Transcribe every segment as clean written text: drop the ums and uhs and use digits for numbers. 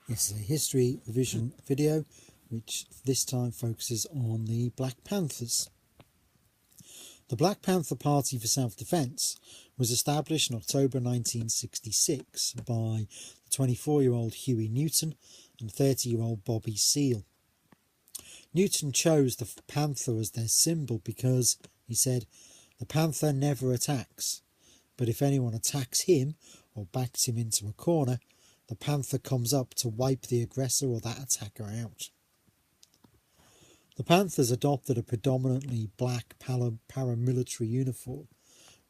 This is a history revision video which this time focuses on the Black Panthers. The Black Panther Party for Self-Defence was established in October 1966 by the 24-year-old Huey Newton and 30-year-old Bobby Seale. Newton chose the panther as their symbol because, he said, the panther never attacks, but if anyone attacks him or backs him into a corner, the panther comes up to wipe the aggressor or that attacker out. The Panthers adopted a predominantly black paramilitary uniform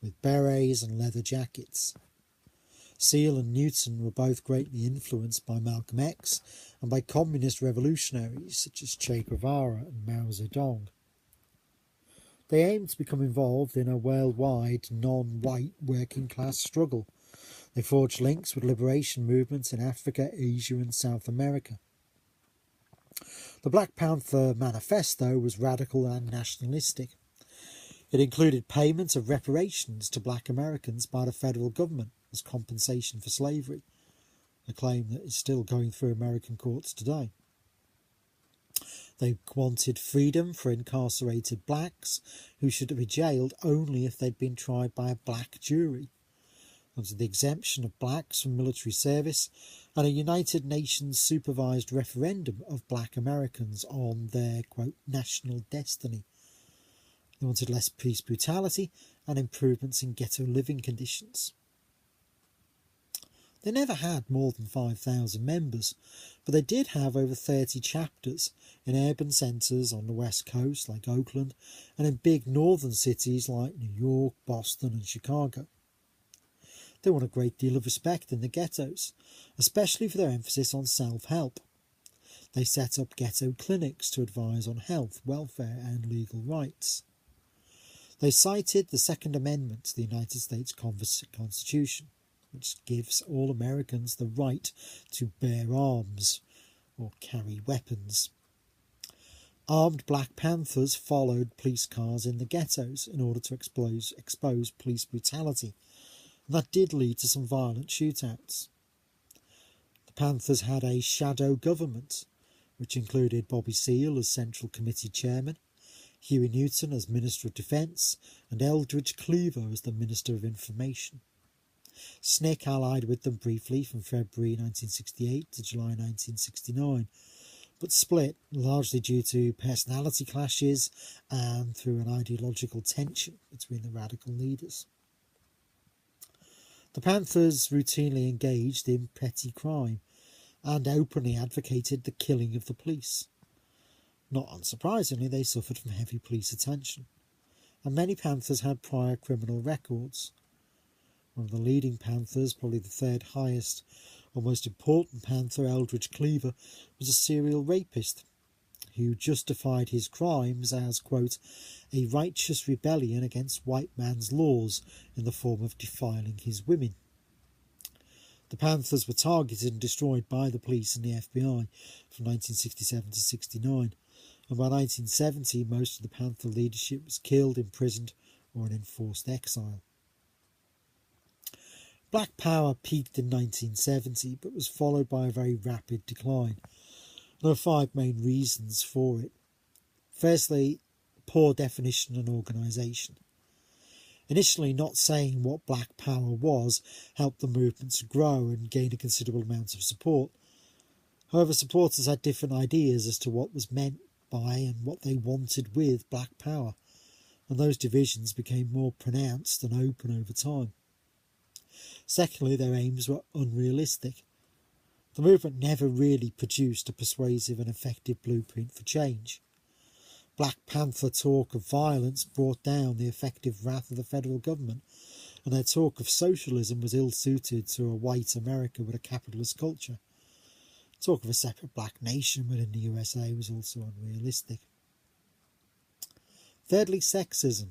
with berets and leather jackets. Seale and Newton were both greatly influenced by Malcolm X and by communist revolutionaries such as Che Guevara and Mao Zedong. They aimed to become involved in a worldwide non-white working class struggle. They forged links with liberation movements in Africa, Asia and South America. The Black Panther Manifesto was radical and nationalistic. It included payment of reparations to black Americans by the federal government as compensation for slavery, a claim that is still going through American courts today. They wanted freedom for incarcerated blacks who should be jailed only if they'd been tried by a black jury. Wanted the exemption of blacks from military service and a United Nations supervised referendum of black Americans on their, quote, national destiny. They wanted less police brutality and improvements in ghetto living conditions. They never had more than 5,000 members, but they did have over 30 chapters in urban centres on the west coast like Oakland and in big northern cities like New York, Boston and Chicago. They won a great deal of respect in the ghettos, especially for their emphasis on self-help. They set up ghetto clinics to advise on health, welfare and legal rights. They cited the Second Amendment to the United States Constitution, which gives all Americans the right to bear arms or carry weapons. Armed Black Panthers followed police cars in the ghettos in order to expose police brutality, and that did lead to some violent shootouts. The Panthers had a shadow government, which included Bobby Seale as Central Committee Chairman, Huey Newton as Minister of Defence, and Eldridge Cleaver as the Minister of Information. SNCC allied with them briefly from February 1968 to July 1969, but split largely due to personality clashes and through an ideological tension between the radical leaders. The Panthers routinely engaged in petty crime and openly advocated the killing of the police. Not unsurprisingly, they suffered from heavy police attention, and many Panthers had prior criminal records. One of the leading Panthers, probably the third highest or most important Panther, Eldridge Cleaver, was a serial rapist who justified his crimes as, quote, a righteous rebellion against white man's laws in the form of defiling his women. The Panthers were targeted and destroyed by the police and the FBI from 1967 to 69, and by 1970 most of the Panther leadership was killed, imprisoned or in enforced exile. Black Power peaked in 1970 but was followed by a very rapid decline. There are 5 main reasons for it. Firstly, poor definition and organisation. Initially, not saying what Black Power was helped the movement to grow and gain a considerable amount of support. However, supporters had different ideas as to what was meant by and what they wanted with Black Power, and those divisions became more pronounced and open over time. Secondly, their aims were unrealistic. The movement never really produced a persuasive and effective blueprint for change. Black Panther talk of violence brought down the effective wrath of the federal government, and their talk of socialism was ill-suited to a white America with a capitalist culture. Talk of a separate black nation within the USA was also unrealistic. Thirdly, sexism.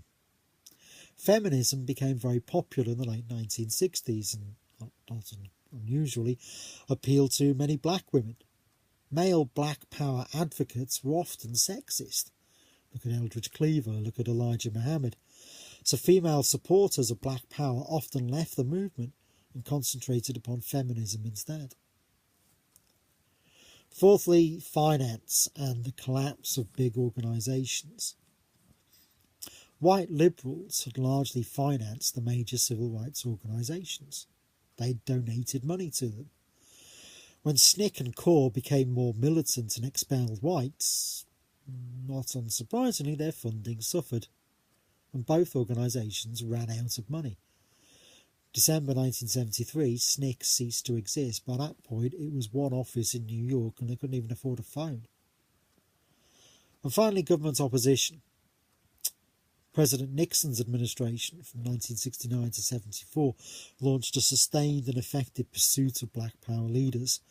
Feminism became very popular in the late 1960s and, not unusually, appealed to many black women. Male Black Power advocates were often sexist. Look at Eldridge Cleaver, look at Elijah Muhammad. So female supporters of Black Power often left the movement and concentrated upon feminism instead. Fourthly, finance and the collapse of big organisations. White liberals had largely financed the major civil rights organisations. They donated money to them. When SNCC and CORE became more militant and expelled whites, not unsurprisingly their funding suffered, and both organisations ran out of money. December 1973, SNCC ceased to exist. By that point, it was one office in New York and they couldn't even afford a phone. And finally, government opposition. President Nixon's administration from 1969 to 74 launched a sustained and effective pursuit of black power leaders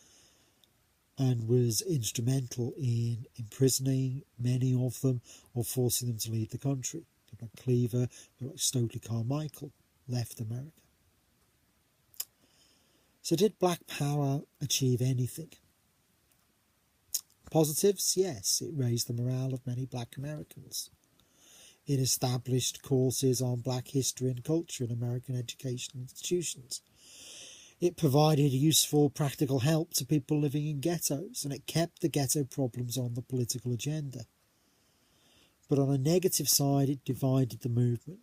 and was instrumental in imprisoning many of them or forcing them to leave the country. People like Cleaver, people like Stokely Carmichael left America. So did black power achieve anything? Positives, yes, it raised the morale of many black Americans. It established courses on black history and culture in American education institutions. It provided useful practical help to people living in ghettos, and it kept the ghetto problems on the political agenda. But on a negative side, it divided the movement.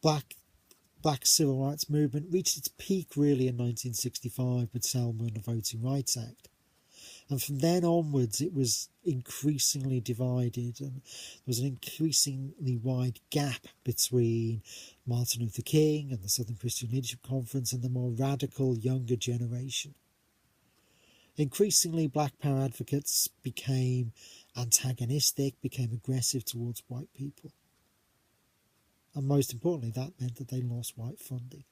Black civil rights movement reached its peak really in 1965 with Selma and the Voting Rights Act. And from then onwards, it was increasingly divided, and there was an increasingly wide gap between Martin Luther King and the Southern Christian Leadership Conference and the more radical younger generation. Increasingly, black power advocates became antagonistic, became aggressive towards white people. And most importantly, that meant that they lost white funding.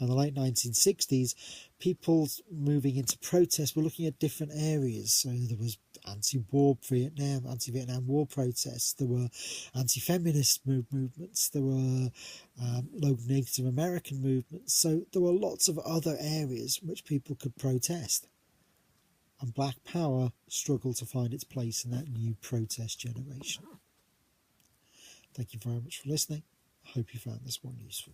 In the late 1960s, people moving into protest were looking at different areas. So there was anti-Vietnam War protests, there were anti-feminist movements, there were local Native American movements. So there were lots of other areas in which people could protest. And black power struggled to find its place in that new protest generation. Thank you very much for listening. I hope you found this one useful.